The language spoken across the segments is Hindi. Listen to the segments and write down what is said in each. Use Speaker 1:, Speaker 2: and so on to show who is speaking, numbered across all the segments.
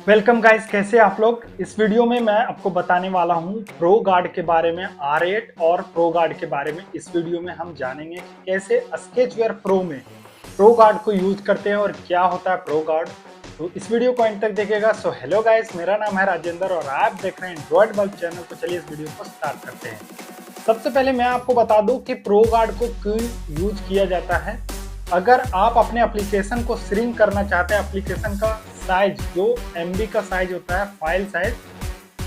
Speaker 1: वेलकम गाइस, कैसे आप लोग। इस वीडियो में मैं आपको बताने वाला हूं प्रो गार्ड के बारे में, R8 और प्रो गार्ड के बारे में। इस वीडियो में हम जानेंगे कि कैसे स्केचवेयर प्रो में प्रो गार्ड को यूज करते हैं और क्या होता है प्रो गार्ड। तो इस वीडियो को अंत तक देखिएगा। सो हेलो गाइस, मेरा नाम है राजेंद्र और आप देख रहे हैं एंड्रॉइड बल्ब चैनल। तो चलिए इस वीडियो को स्टार्ट करते हैं। सबसे पहले मैं आपको बता दूं कि प्रो गार्ड को क्यों यूज किया जाता है। अगर आप अपने एप्लीकेशन को श्रिंक करना चाहते हैं, एप्लीकेशन का साइज जो MB का साइज होता है, फाइल साइज,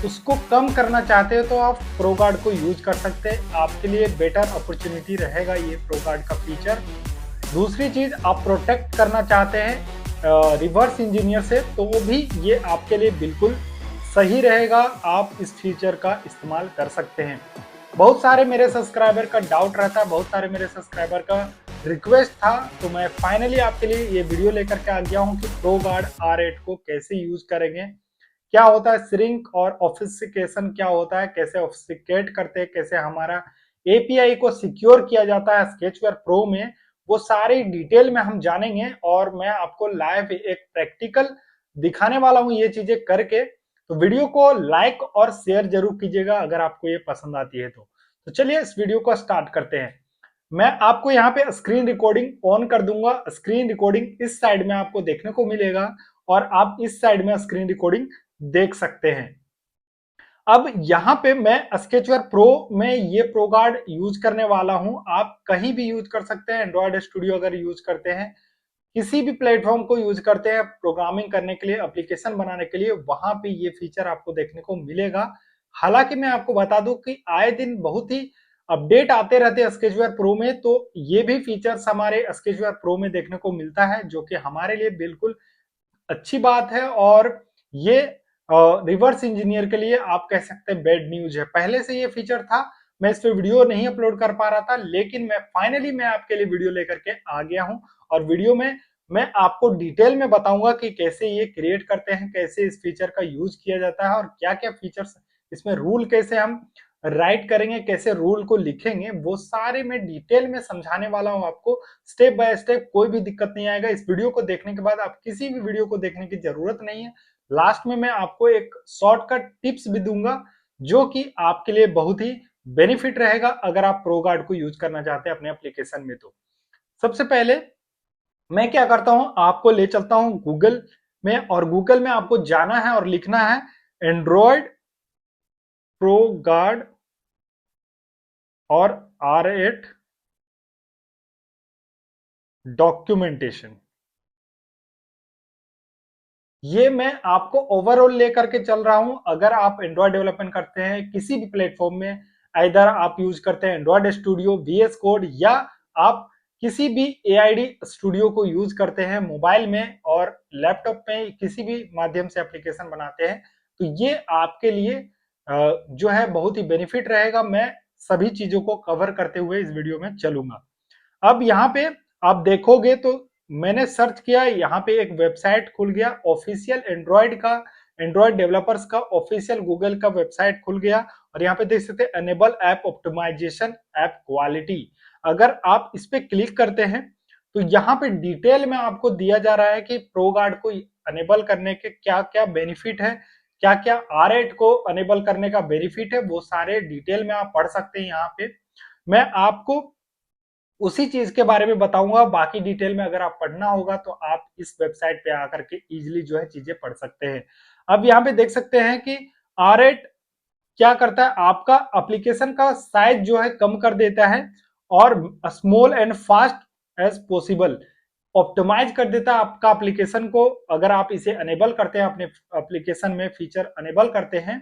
Speaker 1: उसको कम करना चाहते हैं तो आप प्रो गार्ड को यूज कर सकते हैं। आपके लिए बेटर अपॉर्चुनिटी रहेगा ये प्रो गार्ड का फीचर। दूसरी चीज, आप प्रोटेक्ट करना चाहते हैं रिवर्स इंजीनियर से, तो वो भी ये आपके लिए बिल्कुल सही रहेगा। आप इस फीचर का इस्तेमाल कर सकते हैं। बहुत सारे मेरे सब्सक्राइबर का डाउट रहता है, बहुत सारे मेरे सब्सक्राइबर का रिक्वेस्ट था, तो मैं फाइनली आपके लिए ये वीडियो लेकर के आ गया हूँ कि प्रो गार्ड R8 को कैसे यूज करेंगे, क्या होता है श्रिंक और ऑफिसिकेशन क्या होता है, कैसे ऑफिसिकेट करते हैं, कैसे हमारा API को सिक्योर किया जाता है स्केचवेयर प्रो में, वो सारी डिटेल में हम जानेंगे। और मैं आपको लाइव एक प्रैक्टिकल दिखाने वाला हूँ ये चीजें करके। तो वीडियो को लाइक और शेयर जरूर कीजिएगा अगर आपको ये पसंद आती है तो चलिए इस वीडियो को स्टार्ट करते हैं। मैं आपको यहाँ पे स्क्रीन रिकॉर्डिंग ऑन कर दूंगा। स्क्रीन रिकॉर्डिंग इस साइड में आपको देखने को मिलेगा और आप इस साइड में स्क्रीन रिकॉर्डिंग देख सकते हैं। अब यहाँ पे मैं स्केचवेयर प्रो में ये प्रो गार्ड यूज करने वाला हूं। आप कहीं भी यूज कर सकते हैं। एंड्रॉइड स्टूडियो अगर यूज करते हैं, किसी भी प्लेटफॉर्म को यूज करते हैं प्रोग्रामिंग करने के लिए, एप्लीकेशन बनाने के लिए, वहां पे ये फीचर आपको देखने को मिलेगा। हालांकि मैं आपको बता दूं कि आए दिन बहुत ही अपडेट आते रहते हैं स्केचवेयर प्रो में, तो ये भी फीचर्स हमारे स्केचवेयर प्रो में देखने को मिलता है, जो कि हमारे लिए बिल्कुल अच्छी बात है। और ये रिवर्स इंजीनियर के लिए आप कह सकते हैं बेड न्यूज है। पहले से ये फीचर था, मैं इस पे वीडियो नहीं अपलोड कर पा रहा था, लेकिन मैं फाइनली आपके लिए वीडियो लेकर के आ गया हूं। और वीडियो में मैं आपको डिटेल में बताऊंगा कि कैसे ये क्रिएट करते हैं, कैसे इस फीचर का यूज किया जाता है और क्या क्या फीचर्स इसमें, रूल कैसे हम राइट करेंगे, कैसे रूल को लिखेंगे, वो सारे मैं डिटेल में समझाने वाला हूं आपको स्टेप बाय स्टेप। कोई भी दिक्कत नहीं आएगा। इस वीडियो को देखने के बाद आप किसी भी वीडियो को देखने की जरूरत नहीं है। लास्ट में मैं आपको एक शॉर्टकट टिप्स भी दूंगा जो कि आपके लिए बहुत ही बेनिफिट रहेगा अगर आप प्रो गार्ड को यूज करना चाहते हैं अपने एप्लीकेशन में। तो सबसे पहले मैं क्या करता हूं, आपको ले चलता हूं गूगल में, और गूगल में आपको जाना है और लिखना है एंड्रॉयड प्रो गार्ड और R8 डॉक्यूमेंटेशन। ये मैं आपको ओवरऑल लेकर के चल रहा हूं। अगर आप एंड्रॉयड डेवलपमेंट करते हैं किसी भी प्लेटफॉर्म में, इधर आप यूज करते हैं एंड्रॉयड स्टूडियो, VS कोड, या आप किसी भी AID स्टूडियो को यूज करते हैं मोबाइल में और लैपटॉप में, किसी भी माध्यम से एप्लीकेशन बनाते हैं, तो ये आपके लिए जो है बहुत ही बेनिफिट रहेगा। मैं सभी चीजों को कवर करते हुए इस वीडियो में चलूंगा। अब यहाँ पे आप देखोगे तो मैंने सर्च किया, यहाँ पे एक वेबसाइट खुल गया ऑफिशियल एंड्रॉयड का, एंड्रॉयड डेवलपर्स का ऑफिशियल गूगल का वेबसाइट खुल गया। और यहाँ पे देख सकते हैं enable app optimization app quality. अगर आप इस पे क्लिक करते हैं तो यहाँ पे डिटेल में आपको दिया जा रहा है कि प्रो गार्ड को अनेबल करने के क्या क्या बेनिफिट है, क्या क्या R8 को अनेबल करने का बेनिफिट है, वो सारे डिटेल में आप पढ़ सकते हैं। यहाँ पे मैं आपको उसी चीज के बारे में बताऊंगा। बाकी डिटेल में अगर आप पढ़ना होगा तो आप इस वेबसाइट पे आकर के इजीली जो है चीजें पढ़ सकते हैं। अब यहाँ पे देख सकते हैं कि R8 क्या करता है, आपका एप्लीकेशन का साइज जो है कम कर देता है और small and fast as possible optimize कर देता है आपका एप्लीकेशन को। अगर आप इसे अनेबल करते हैं, अपने एप्लीकेशन में फीचर अनेबल करते हैं,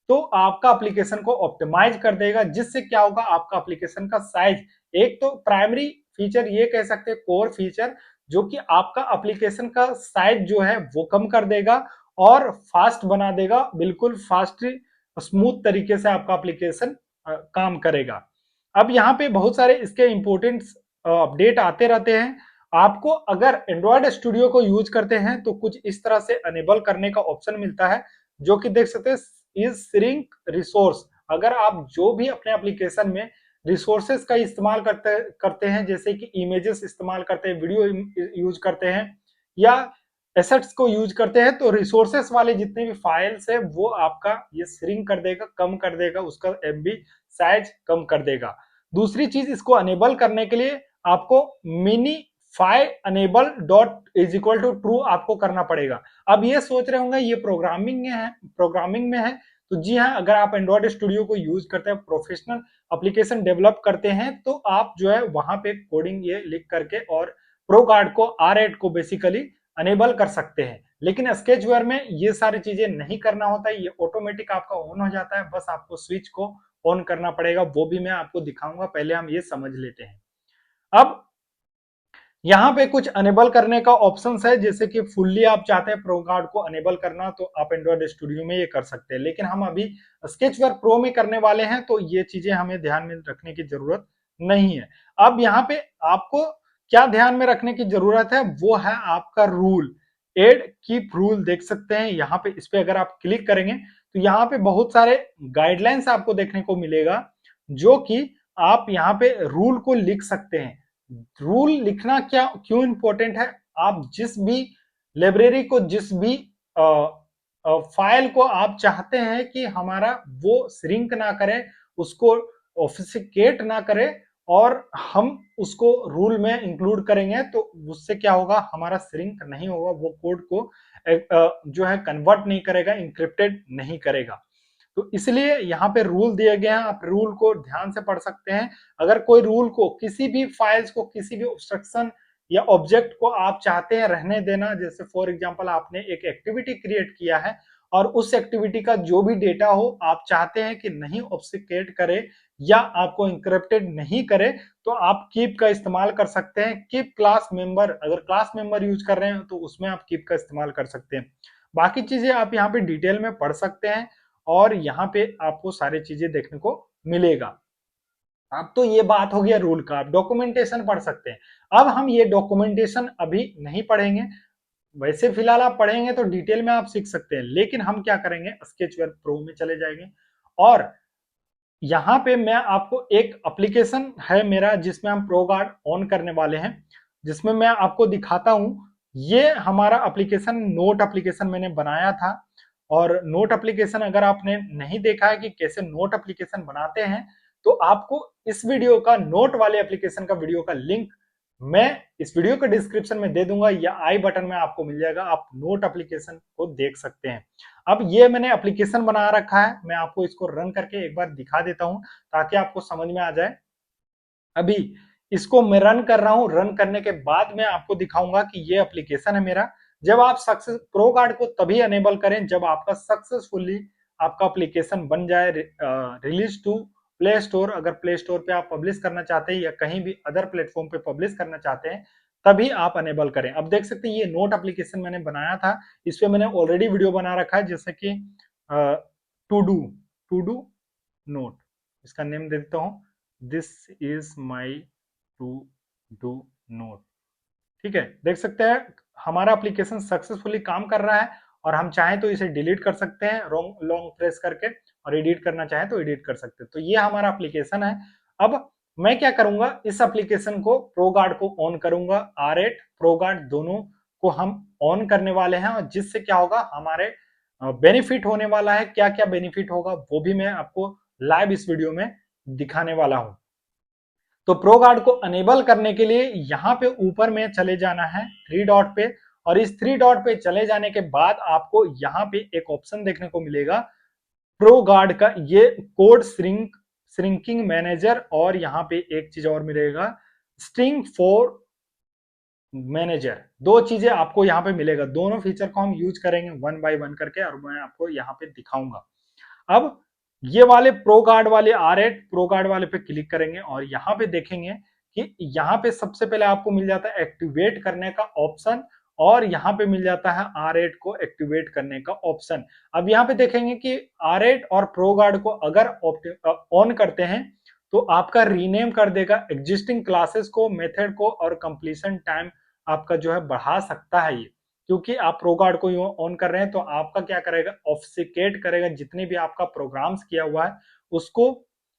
Speaker 1: तो आपका एप्लीकेशन को ऑप्टिमाइज कर देगा, जिससे क्या होगा, आपका एप्लीकेशन का साइज, एक तो प्राइमरी फीचर ये कह सकते हैं, कोर फीचर, जो कि आपका एप्लीकेशन का साइज जो है वो कम कर देगा और फास्ट बना देगा, बिल्कुल फास्ट स्मूथ तरीके से आपका एप्लीकेशन काम करेगा। अब यहाँ पे बहुत सारे इसके इंपोर्टेंट अपडेट आते रहते हैं। आपको अगर एंड्रॉयड स्टूडियो को यूज करते हैं तो कुछ इस तरह से अनेबल करने का ऑप्शन मिलता है, जो कि देख सकते हैं इज श्रिंक रिसोर्स। अगर आप जो भी अपने एप्लीकेशन में रिसोर्सेस का इस्तेमाल करते हैं, जैसे कि इमेजेस इस्तेमाल करते हैं, वीडियो यूज करते हैं, या एसेट्स को यूज करते हैं तो रिसोर्सेस वाले जितने भी फाइल्स है वो आपका ये श्रिंक कर देगा, कम कर देगा, उसका एमबी साइज कम कर देगा। दूसरी चीज, इसको अनेबल करने के लिए आपको minify enable dot is equal to true आपको करना पड़ेगा। अब ये सोच रहे होंगे ये प्रोग्रामिंग में है तो जी हाँ, अगर आप एंड्रॉइड स्टूडियो को यूज करते हैं, प्रोफेशनल एप्लीकेशन डेवलप करते हैं, तो आप जो है वहां पे कोडिंग ये लिख करके और प्रो गार्ड को R8 को बेसिकली अनेबल कर सकते हैं। लेकिन स्केचवेयर में ये सारी चीजें नहीं करना होता है, ये ऑटोमेटिक आपका ऑन हो जाता है, बस आपको स्विच को ऑन करना पड़ेगा, वो भी मैं आपको दिखाऊंगा, पहले हम ये समझ लेते हैं। अब यहाँ पे कुछ अनेबल करने का ऑप्शंस है, जैसे कि फुल्ली आप चाहते हैं प्रो गार्ड को अनेबल करना तो आप एंड्रॉइड स्टूडियो में ये कर सकते हैं, लेकिन हम अभी स्केचवेयर प्रो में करने वाले हैं तो ये चीजें हमें ध्यान में रखने की जरूरत नहीं है। अब यहाँ पे आपको क्या ध्यान में रखने की जरूरत है, वो है आपका रूल, एड कीप रूल देख सकते हैं यहाँ पे। इस पे अगर आप क्लिक करेंगे तो यहाँ पे बहुत सारे गाइडलाइंस आपको देखने को मिलेगा, जो कि आप यहाँ पे रूल को लिख सकते हैं। रूल लिखना क्यों इंपॉर्टेंट है, आप जिस भी लाइब्रेरी को, जिस भी फाइल को आप चाहते हैं कि हमारा वो श्रिंक ना करे, उसको ऑफिसिकेट ना करे, और हम उसको रूल में इंक्लूड करेंगे तो उससे क्या होगा, हमारा श्रिंक नहीं होगा, वो कोड को जो है कन्वर्ट नहीं करेगा, इंक्रिप्टेड नहीं करेगा। तो इसलिए यहाँ पे रूल दिए गए हैं, आप रूल को ध्यान से पढ़ सकते हैं। अगर कोई रूल को, किसी भी फाइल्स को, किसी भी ऑब्स्ट्रक्शन या ऑब्जेक्ट को आप चाहते हैं रहने देना, जैसे फॉर एग्जांपल आपने एक एक्टिविटी क्रिएट किया है और उस एक्टिविटी का जो भी डेटा हो आप चाहते हैं कि नहीं ऑब्स्टिकेट करे या आपको इंक्रिप्टेड नहीं करे, तो आप कीप का इस्तेमाल कर सकते हैं। कीप क्लास मेंबर, अगर क्लास मेंबर यूज कर रहे हैं तो उसमें आप कीप का इस्तेमाल कर सकते हैं। बाकी चीजें आप यहाँ पे डिटेल में पढ़ सकते हैं और यहाँ पे आपको सारी चीजें देखने को मिलेगा। अब तो ये बात हो गया रूल का, आप डॉक्यूमेंटेशन पढ़ सकते हैं। अब हम ये डॉक्यूमेंटेशन अभी नहीं पढ़ेंगे, वैसे फिलहाल आप पढ़ेंगे तो डिटेल में आप सीख सकते हैं, लेकिन हम क्या करेंगे, स्केचवेयर प्रो में चले जाएंगे और यहाँ पे मैं आपको एक एप्लीकेशन है मेरा जिसमें हम प्रो गार्ड ऑन करने वाले हैं, जिसमें मैं आपको दिखाता हूं। ये हमारा एप्लीकेशन नोट एप्लीकेशन मैंने बनाया था, और नोट एप्लीकेशन अगर आपने नहीं देखा है कि कैसे नोट एप्लीकेशन बनाते हैं, तो आपको इस वीडियो का, नोट वाले एप्लीकेशन का वीडियो का लिंक मैं इस वीडियो के डिस्क्रिप्शन में दे दूंगा या आई बटन में आपको मिल जाएगा, आप नोट एप्लीकेशन को देख सकते हैं। अब ये मैंने एप्लीकेशन बना रखा है, मैं आपको इसको रन करके एक बार दिखा देता हूं ताकि आपको समझ में आ जाए। अभी इसको मैं रन कर रहा हूं, रन करने के बाद मैं आपको दिखाऊंगा कि ये एप्लीकेशन है मेरा। जब आप सक्सेस प्रो गार्ड को तभी अनेबल करें जब आपका सक्सेसफुली आपका एप्लीकेशन बन जाए, रिलीज टू प्ले स्टोर, अगर प्ले स्टोर पे आप पब्लिश करना चाहते हैं या कहीं भी अदर प्लेटफॉर्म पे पब्लिश करना चाहते हैं, तभी आप अनेबल करें। अब देख सकते हैं ये नोट एप्लीकेशन मैंने बनाया था, इस पे मैंने ऑलरेडी वीडियो बना रखा है, जैसे कि टू डू नोट, इसका नेम दे देता हूं, this is my to do note. ठीक है, देख सकते हैं हमारा एप्लीकेशन सक्सेसफुली काम कर रहा है, और हम चाहें तो इसे डिलीट कर सकते हैं लॉन्ग प्रेस करके, और एडिट करना चाहें तो एडिट कर सकते हैं। तो ये हमारा एप्लीकेशन है। अब मैं क्या करूंगा, इस एप्लीकेशन को प्रो गार्ड को ऑन करूंगा, R8 प्रो गार्ड दोनों को हम ऑन करने वाले हैं, और जिससे क्या होगा, हमारे बेनिफिट होने वाला है। क्या क्या बेनिफिट होगा वो भी मैं आपको लाइव इस वीडियो में दिखाने वाला हूं। तो प्रो गार्ड को अनेबल करने के लिए यहाँ पे ऊपर में चले जाना है थ्री डॉट पे, और इस थ्री डॉट पे चले जाने के बाद आपको यहाँ पे एक ऑप्शन देखने को मिलेगा प्रो गार्ड का, ये कोड श्रिंकिंग मैनेजर, और यहाँ पे एक चीज और मिलेगा स्ट्रिंग फॉर मैनेजर। दो चीजें आपको यहाँ पे मिलेगा, दोनों फीचर को हम यूज करेंगे वन बाय वन करके, और मैं आपको यहाँ पे दिखाऊंगा। अब ये वाले प्रो गार्ड वाले R8 प्रो गार्ड वाले पे क्लिक करेंगे और यहाँ पे देखेंगे कि यहाँ पे सबसे पहले आपको मिल जाता है एक्टिवेट करने का ऑप्शन, और यहाँ पे मिल जाता है R8 को एक्टिवेट करने का ऑप्शन। अब यहाँ पे देखेंगे कि R8 और प्रो गार्ड को अगर ऑन करते हैं तो आपका रीनेम कर देगा एग्जिस्टिंग क्लासेस को, मेथड को, और कंप्लीशन टाइम आपका जो है बढ़ा सकता है ये, क्योंकि आप प्रो गार्ड को ऑन कर रहे हैं तो आपका क्या करेगा, ऑब्फुस्केट करेगा, जितने भी आपका प्रोग्राम्स किया हुआ है उसको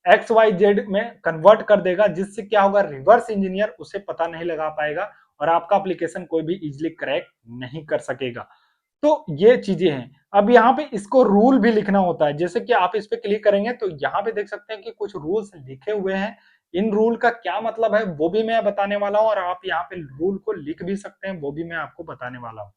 Speaker 1: XYZ में कन्वर्ट कर देगा, जिससे क्या होगा, रिवर्स इंजीनियर उसे पता नहीं लगा पाएगा और आपका एप्लीकेशन कोई भी इजीली क्रैक नहीं कर सकेगा। तो ये चीजें हैं। अब यहाँ पे इसको रूल भी लिखना होता है, जैसे कि आप इस पे क्लिक करेंगे तो यहाँ पे देख सकते हैं कि कुछ रूल्स लिखे हुए हैं। इन रूल का क्या मतलब है वो भी मैं बताने वाला हूँ, और आप यहाँ पे रूल को लिख भी सकते हैं, वो भी मैं आपको बताने वाला हूँ।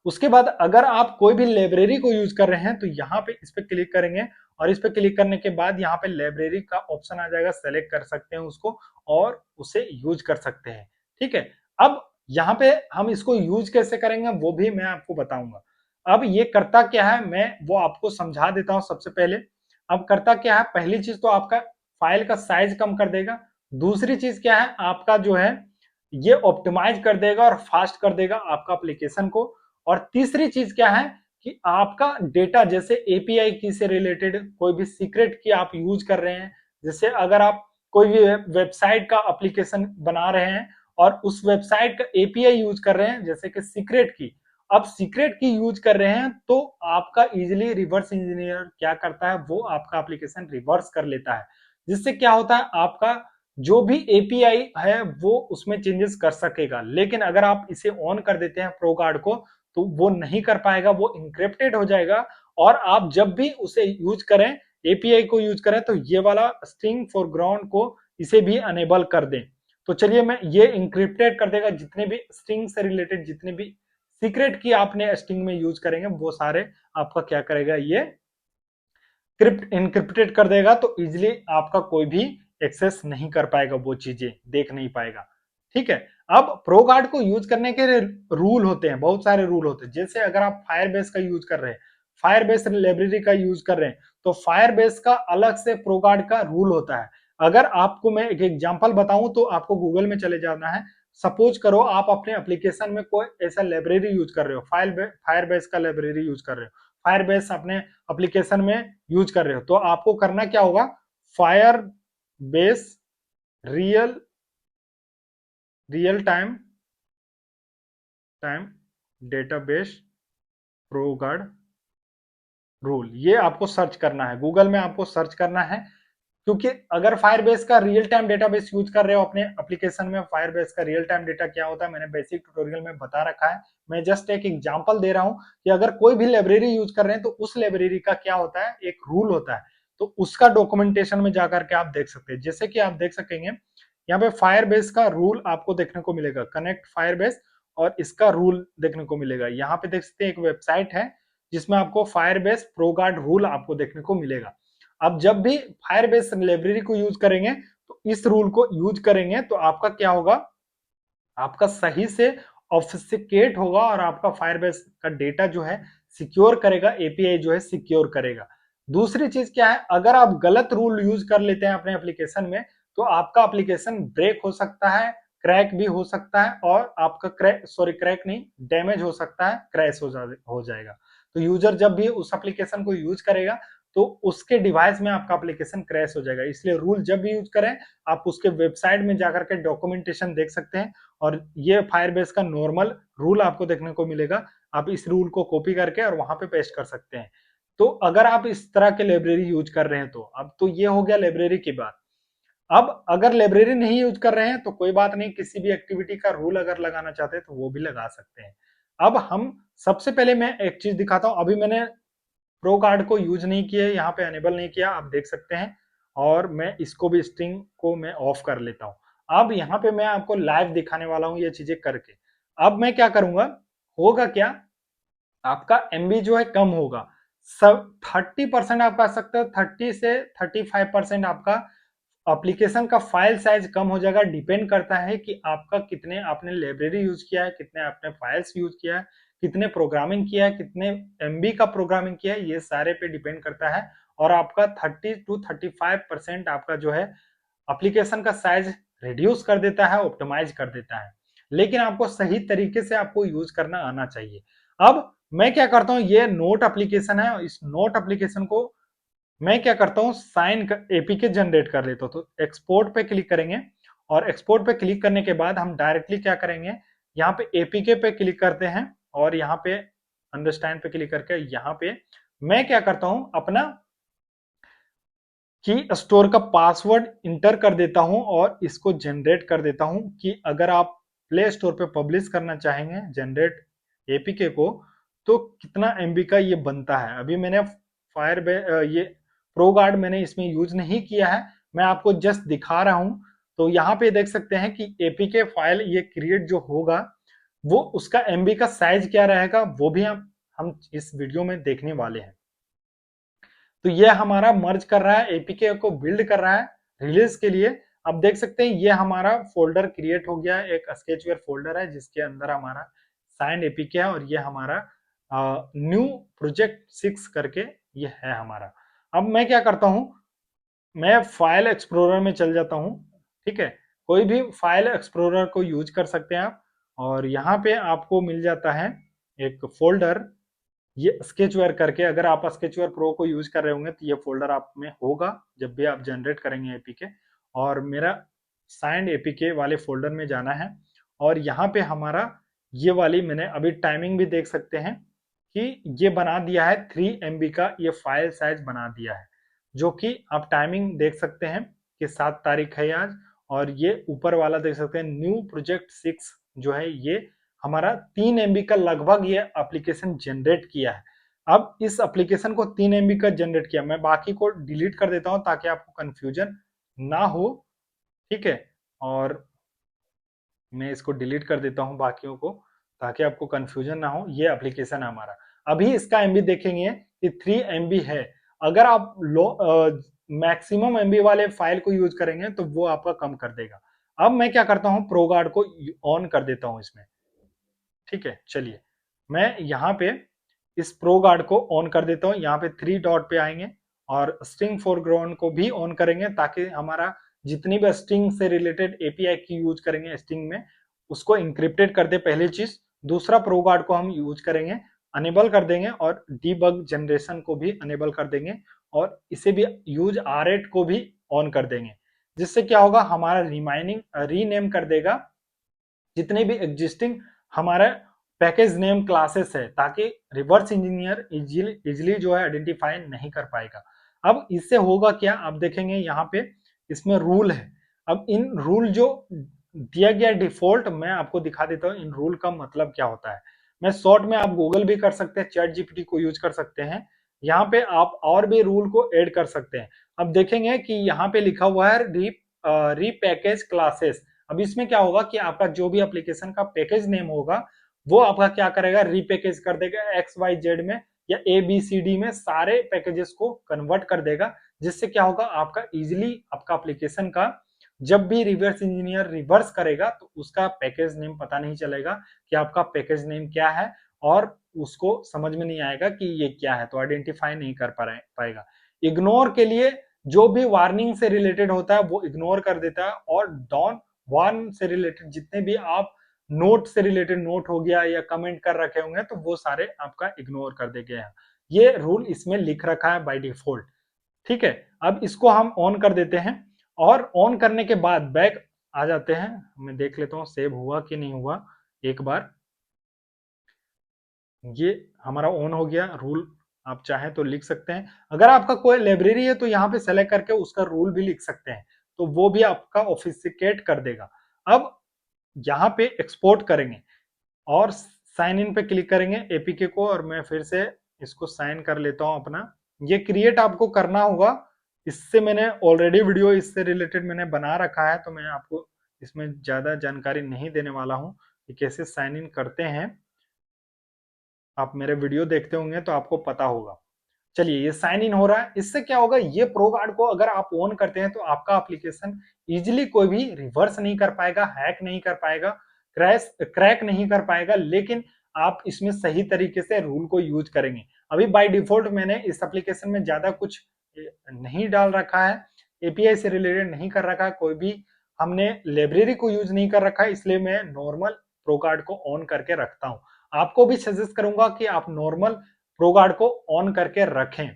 Speaker 1: उसके बाद अगर आप कोई भी लाइब्रेरी को यूज कर रहे हैं तो यहाँ पे इस पे क्लिक करेंगे, और इस पे क्लिक करने के बाद यहाँ पे लाइब्रेरी का ऑप्शन आ जाएगा, सेलेक्ट कर सकते हैं उसको और उसे यूज कर सकते हैं। ठीक है, अब यहाँ पे हम इसको यूज कैसे करेंगे वो भी मैं आपको बताऊंगा। अब ये करता क्या है मैं वो आपको समझा देता हूँ सबसे पहले। अब करता क्या है, पहली चीज तो आपका फाइल का साइज कम कर देगा। दूसरी चीज क्या है, आपका जो है ये ऑप्टिमाइज कर देगा और फास्ट कर देगा आपका एप्लीकेशन को। और तीसरी चीज क्या है कि आपका डेटा, जैसे एपीआई की से रिलेटेड कोई भी सीक्रेट की आप यूज कर रहे हैं, जैसे अगर आप कोई भी वेबसाइट का एप्लीकेशन बना रहे हैं और उस वेबसाइट का एपीआई यूज कर रहे हैं, जैसे कि सीक्रेट की, अब सीक्रेट की यूज कर रहे हैं तो आपका इजिली रिवर्स इंजीनियर क्या करता है, वो आपका एप्लीकेशन रिवर्स कर लेता है। जिससे क्या होता है, आपका जो भी एपीआई है वो उसमें चेंजेस कर सकेगा। लेकिन अगर आप इसे ऑन कर देते हैं प्रो गार्ड को तो वो नहीं कर पाएगा, वो इंक्रिप्टेड हो जाएगा। और आप जब भी उसे यूज करें, एपीआई को यूज करें, तो ये वाला स्ट्रिंग फोरग्राउंड को इसे भी अनेबल कर दें। तो चलिए मैं ये इंक्रिप्टेड कर देगा, जितने भी स्ट्रिंग से रिलेटेड जितने भी सीक्रेट की आपने स्ट्रिंग में यूज करेंगे वो सारे आपका क्या करेगा, ये इंक्रिप्टेड कर देगा। तो इजिली आपका कोई भी एक्सेस नहीं कर पाएगा, वो चीजें देख नहीं पाएगा। ठीक है, अब प्रो गार्ड को यूज करने के रूल होते हैं, बहुत सारे रूल होते हैं। जैसे अगर आप फायरबेस का यूज कर रहे हैं, फायरबेस लाइब्रेरी का यूज कर रहे हैं, तो फायरबेस का अलग से प्रो गार्ड का रूल होता है। अगर आपको मैं एक एग्जांपल बताऊं तो आपको गूगल में चले जाना है। सपोज करो आप अपने एप्लीकेशन में कोई ऐसा लाइब्रेरी यूज कर रहे हो, फायरबेस का लाइब्रेरी यूज कर रहे हो, फायरबेस अपने एप्लीकेशन में यूज कर रहे हो, तो आपको करना क्या होगा, fire base real time database pro guard rule, ये आपको सर्च करना है, गूगल में आपको सर्च करना है। क्योंकि अगर फायरबेस का रियल टाइम डेटाबेस यूज कर रहे हो अपने एप्लीकेशन में, फायरबेस का रियल टाइम डेटा क्या होता है मैंने बेसिक ट्यूटोरियल में बता रखा है। मैं जस्ट एक एग्जांपल दे रहा हूं कि अगर कोई भी लाइब्रेरी यूज कर रहे हैं तो उस लाइब्रेरी का क्या होता है, एक रूल होता है। तो उसका डॉक्यूमेंटेशन में जाकर के आप देख सकते हैं। जैसे कि आप देख सकेंगे यहाँ पे फायरबेस का रूल आपको देखने को मिलेगा, कनेक्ट फायरबेस, और इसका रूल देखने को मिलेगा। यहाँ पे देख सकते हैं एक वेबसाइट है जिसमें आपको फायरबेस प्रो गार्ड रूल आपको देखने को मिलेगा। अब जब भी फायरबेस लाइब्रेरी को यूज करेंगे तो इस रूल को यूज करेंगे तो आपका क्या होगा, आपका सही से ऑफिसिकेट होगा और आपका फायरबेस का डेटा जो है सिक्योर करेगा, एपीआई जो है सिक्योर करेगा। दूसरी चीज क्या है, अगर आप गलत रूल यूज कर लेते हैं अपने एप्लीकेशन में तो आपका एप्लीकेशन ब्रेक हो सकता है, क्रैक भी हो सकता है, और आपका क्रैक नहीं, डैमेज हो सकता है, क्रैश हो जाएगा। तो यूजर जब भी उस एप्लीकेशन को यूज करेगा तो उसके डिवाइस में आपका एप्लीकेशन क्रैश हो जाएगा। इसलिए रूल जब भी यूज करें आप उसके वेबसाइट में जाकर के डॉक्यूमेंटेशन देख सकते हैं, और ये फायरबेस का नॉर्मल रूल आपको देखने को मिलेगा। आप इस रूल को कॉपी करके और वहां पे पेस्ट कर सकते हैं। तो अगर आप इस तरह के लाइब्रेरी यूज कर रहे हैं तो अब तो ये हो गया लाइब्रेरी की बात। अब अगर लाइब्रेरी नहीं यूज कर रहे हैं तो कोई बात नहीं, किसी भी एक्टिविटी का रूल अगर लगाना चाहते हैं तो वो भी लगा सकते हैं। अब हम सबसे पहले मैं एक चीज दिखाता हूं, अभी मैंने प्रो कार्ड को यूज नहीं किया, यहाँ पे अनेबल नहीं किया, आप देख सकते हैं। और मैं इसको भी स्ट्रिंग को मैं ऑफ कर लेता हूं। अब यहाँ पे मैं आपको लाइव दिखाने वाला हूँ ये चीजें करके। अब मैं क्या करूंगा, होगा क्या, आपका एमबी जो है कम होगा, सब 30% आप कह सकते हो, 30 से 35% आपका एप्लीकेशन का फाइल साइज कम हो जाएगा। डिपेंड करता है कि आपका कितने आपने लाइब्रेरी यूज किया है, कितने आपने फाइल्स यूज किया है, कितने प्रोग्रामिंग किया है, कितने एमबी का प्रोग्रामिंग किया है, ये सारे पे डिपेंड करता है। और आपका 30 to 35% आपका जो है एप्लीकेशन का साइज रिड्यूस कर देता है, ऑप्टिमाइज कर देता है। लेकिन आपको सही तरीके से आपको यूज करना आना चाहिए। अब मैं क्या करता हूं, ये नोट एप्लीकेशन है, इस नोट एप्लीकेशन को मैं क्या करता हूँ, साइन एपीके जनरेट कर लेता हूँ। तो एक्सपोर्ट पे क्लिक करेंगे, और एक्सपोर्ट पे क्लिक करने के बाद हम डायरेक्टली क्या करेंगे, यहाँ पे एपीके पे क्लिक करते हैं, और यहाँ पे अंडरस्टैंड पे क्लिक करके यहाँ पे मैं क्या करता हूँ, अपना की स्टोर का पासवर्ड इंटर कर देता हूं और इसको जनरेट कर देता हूं कि अगर आप प्ले स्टोर पे पब्लिश करना चाहेंगे जनरेट एपीके को, तो कितना एमबी का ये बनता है। अभी मैंने ये प्रोगार्ड मैंने इसमें यूज नहीं किया है, मैं आपको जस्ट दिखा रहा हूं। तो यहाँ पे देख सकते हैं कि एपीके फाइल ये क्रिएट जो होगा वो उसका एमबी का साइज क्या रहेगा वो भी हम इस वीडियो में देखने वाले हैं। तो ये हमारा मर्ज कर रहा है, एपीके को बिल्ड कर रहा है रिलीज के लिए। अब देख सकते हैं ये हमारा फोल्डर क्रिएट हो गया है, एक स्केचवेयर फोल्डर है जिसके अंदर हमारा साइंड एपीके है, और ये हमारा न्यू प्रोजेक्ट 6 करके ये है हमारा। अब मैं क्या करता हूं, मैं फाइल एक्सप्लोरर में चल जाता हूं। ठीक है, कोई भी फाइल एक्सप्लोरर को यूज कर सकते हैं आप, और यहाँ पे आपको मिल जाता है एक फोल्डर ये स्केचवेयर करके। अगर आप स्केचवेयर प्रो को यूज कर रहे होंगे तो ये फोल्डर आप में होगा जब भी आप जनरेट करेंगे एपीके। और मेरा साइंड एपीके वाले फोल्डर में जाना है, और यहाँ पे हमारा ये वाली मैंने अभी टाइमिंग भी देख सकते हैं कि ये बना दिया है 3 MB का ये फाइल साइज बना दिया है, जो कि आप टाइमिंग देख सकते हैं कि 7 तारीख है आज। और ये ऊपर वाला देख सकते हैं न्यू प्रोजेक्ट 6 जो है ये हमारा 3 MB का लगभग ये एप्लीकेशन जनरेट किया है। अब इस एप्लीकेशन को 3 MB का जनरेट किया, मैं बाकी को डिलीट कर देता हूं ताकि आपको कंफ्यूजन ना हो। ठीक है, और मैं इसको डिलीट कर देता हूं बाकियों को ताकि आपको कंफ्यूजन ना हो। ये एप्लीकेशन है हमारा। अभी इसका एमबी देखेंगे कि 3 MB है। अगर आप मैक्सिमम एमबी वाले फाइल को यूज करेंगे तो वो आपका कम कर देगा। अब मैं क्या करता हूं, प्रोगार्ड को ऑन कर देता हूं इसमें। ठीक है, चलिए मैं यहाँ पे इस प्रोगार्ड को ऑन कर देता हूँ। यहाँ पे 3 डॉट पे आएंगे और स्ट्रिंग फोरग्राउंड को भी ऑन करेंगे ताकि हमारा जितनी भी स्ट्रिंग से रिलेटेड एपीआई की यूज करेंगे स्ट्रिंग में उसको इंक्रिप्टेड कर दे पहली चीज। दूसरा, प्रोगार्ड को हम यूज करेंगे, अनेबल कर देंगे, और डीबग जनरेशन को भी अनेबल कर देंगे, और इसे भी यूज R8 को भी ऑन कर देंगे। जिससे क्या होगा, हमारा रिमाइनिंग रीनेम कर देगा जितने भी एग्जिस्टिंग हमारे पैकेज नेम क्लासेस है, ताकि रिवर्स इंजीनियर इजिली जो है आइडेंटिफाई नहीं कर पाएगा। अब इससे होगा क्या, आप देखेंगे यहाँ पे इसमें रूल है। अब इन रूल जो दिया गया डिफॉल्ट मैं आपको दिखा देता हूँ इन रूल का मतलब क्या होता है। मैं शॉर्ट में आप गूगल भी कर सकते हैं, चैट जीपीटी को यूज कर सकते हैं। यहाँ पे आप और भी रूल को ऐड कर सकते हैं। अब देखेंगे कि यहाँ पे लिखा हुआ है रीपैकेज क्लासेस। अब इसमें क्या होगा कि आपका जो भी एप्लीकेशन का पैकेज नेम होगा वो आपका क्या करेगा, रीपैकेज कर देगा XYZ में या ABCD में, सारे पैकेजेस को कन्वर्ट कर देगा। जिससे क्या होगा, आपका इजिली आपका एप्लीकेशन का जब भी रिवर्स इंजीनियर रिवर्स करेगा तो उसका पैकेज नेम पता नहीं चलेगा कि आपका पैकेज नेम क्या है, और उसको समझ में नहीं आएगा कि ये क्या है, तो आइडेंटिफाई नहीं कर पाएगा। इग्नोर के लिए जो भी वार्निंग से रिलेटेड होता है वो इग्नोर कर देता है, और डॉन वार्न से रिलेटेड जितने भी आप नोट से रिलेटेड नोट हो गया या कमेंट कर रखे होंगे तो वो सारे आपका इग्नोर कर देंगे। ये रूल इसमें लिख रखा है बाय डिफॉल्ट। ठीक है, अब इसको हम ऑन कर देते हैं, और ऑन करने के बाद बैक आ जाते हैं। मैं देख लेता हूँ सेव हुआ कि नहीं हुआ एक बार। ये हमारा ऑन हो गया। रूल आप चाहें तो लिख सकते हैं, अगर आपका कोई लाइब्रेरी है तो यहाँ पे सेलेक्ट करके उसका रूल भी लिख सकते हैं, तो वो भी आपका ऑफिसिकेट कर देगा। अब यहाँ पे एक्सपोर्ट करेंगे और साइन इन पे क्लिक करेंगे एपीके को, और मैं फिर से इसको साइन कर लेता हूं अपना। ये क्रिएट आपको करना होगा, इससे मैंने ऑलरेडी वीडियो इससे रिलेटेड मैंने बना रखा है, तो मैं आपको इसमें ज्यादा जानकारी नहीं देने वाला हूं कि कैसे साइन इन करते हैं। आप मेरे वीडियो देखते होंगे तो आपको पता होगा। चलिए ये साइन इन हो रहा है। इससे क्या होगा, ये प्रोगार्ड को अगर आप ऑन करते हैं तो आपका एप्लीकेशन इजिली कोई भी रिवर्स नहीं कर पाएगा, हैक नहीं कर पाएगा, क्रैक नहीं कर पाएगा, लेकिन आप इसमें सही तरीके से रूल को यूज करेंगे। अभी बाय डिफॉल्ट मैंने इस एप्लीकेशन में ज्यादा कुछ नहीं डाल रखा है, एपीआई से रिलेटेड नहीं कर रखा है, कोई भी हमने लाइब्रेरी को यूज नहीं कर रखा है, इसलिए मैं नॉर्मल प्रोगार्ड को ऑन करके रखता हूं। आपको भी सजेस्ट करूंगा कि आप नॉर्मल प्रोगार्ड को ऑन करके रखें।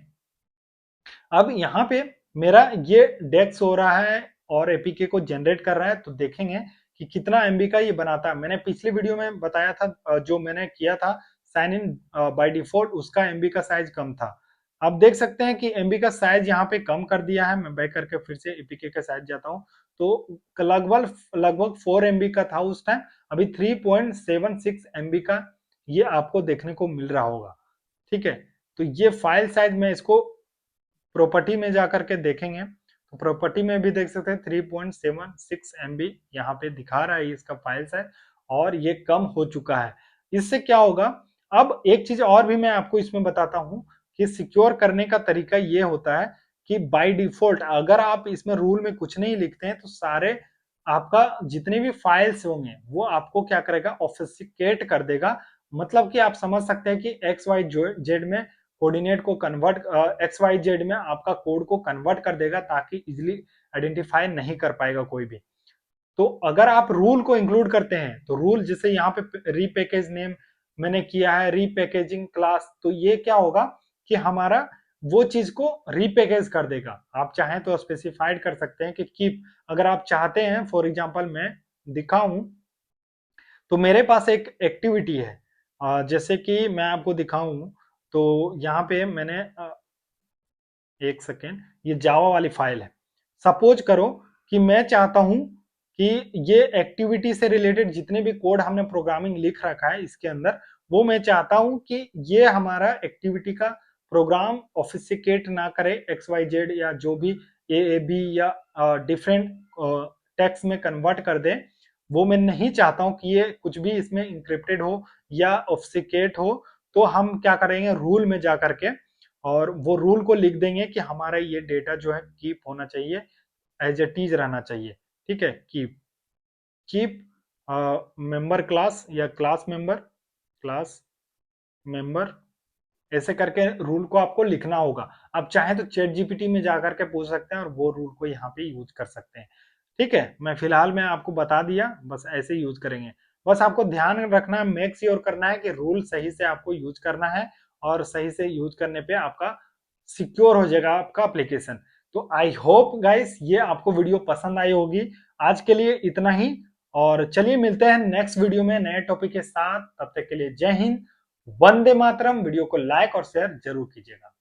Speaker 1: अब यहाँ पे मेरा ये डेक्स हो रहा है और एपीके को जनरेट कर रहा है, तो देखेंगे कि कितना एमबी का ये बनाता है। मैंने पिछली वीडियो में बताया था, जो मैंने किया था साइन इन बाय डिफॉल्ट, उसका एमबी का साइज कम था। आप देख सकते हैं कि एमबी का साइज यहाँ पे कम कर दिया है। मैं बैक करके फिर से एपीके का साइज जाता हूँ, तो लगभग लगभग 4 MB का था उस टाइम, अभी 3.76 MB का ये आपको देखने को मिल रहा होगा। ठीक है, तो ये फाइल साइज में इसको प्रॉपर्टी में जाकर के देखेंगे तो प्रॉपर्टी में भी देख सकते हैं 3.76 MB यहाँ पे दिखा रहा है इसका फाइल साइज, और ये कम हो चुका है। इससे क्या होगा, अब एक चीज और भी मैं आपको इसमें बताता हूं कि सिक्योर करने का तरीका ये होता है कि बाय डिफॉल्ट अगर आप इसमें रूल में कुछ नहीं लिखते हैं तो सारे आपका जितने भी फाइल्स होंगे वो आपको क्या करेगा, ऑफिसिकेट कर देगा। मतलब कि आप समझ सकते हैं कि एक्स वाई जेड में कोऑर्डिनेट को कन्वर्ट, एक्स वाई जेड में आपका कोड को कन्वर्ट कर देगा ताकि इजिली आइडेंटिफाई नहीं कर पाएगा कोई भी। तो अगर आप रूल को इंक्लूड करते हैं तो रूल जैसे यहाँ पे रीपैकेज नेम मैंने किया है, रीपैकेजिंग क्लास, तो ये क्या होगा कि हमारा वो चीज को रीपैकेज कर देगा। आप चाहें तो स्पेसिफाइड कर सकते हैं कि कीप, अगर आप चाहते हैं फॉर एग्जांपल मैं दिखाऊं तो मेरे पास एक एक्टिविटी है, जैसे कि मैं आपको दिखाऊं तो यहाँ पे मैंने एक सेकेंड, ये जावा वाली फाइल है। सपोज करो कि मैं चाहता हूं कि ये एक्टिविटी से रिलेटेड जितने भी कोड हमने प्रोग्रामिंग लिख रखा है इसके अंदर, वो मैं चाहता हूं कि ये हमारा एक्टिविटी का प्रोग्राम ऑफिसिकेट ना करे एक्स वाई जेड या जो भी ए बी या डिफरेंट टेक्स्ट में कन्वर्ट कर दे। वो मैं नहीं चाहता हूं कि ये कुछ भी इसमें इंक्रिप्टेड हो या ऑफिसिकेट हो। तो हम क्या करेंगे, रूल में जा करके और वो रूल को लिख देंगे कि हमारा ये डेटा जो है कीप होना चाहिए, एज इट इज रहना चाहिए। ठीक है, कीप कीप मेंबर क्लास या क्लास मेंबर ऐसे करके रूल को आपको लिखना होगा। आप चाहें तो चैट जीपीटी में जाकर के पूछ सकते हैं और वो रूल को यहाँ पे यूज कर सकते हैं। ठीक है, मैं फिलहाल मैं आपको बता दिया, बस ऐसे यूज करेंगे। बस आपको ध्यान रखना है, मेक श्योर करना है कि रूल सही से आपको यूज करना है, और सही से यूज करने पे आपका सिक्योर हो जाएगा आपका एप्लीकेशन। तो आई होप गाइस ये आपको वीडियो पसंद आई होगी। आज के लिए इतना ही, और चलिए मिलते हैं नेक्स्ट वीडियो में नए टॉपिक के साथ। तब तक के लिए जय हिंद, वंदे मातरम। वीडियो को लाइक और शेयर जरूर कीजिएगा।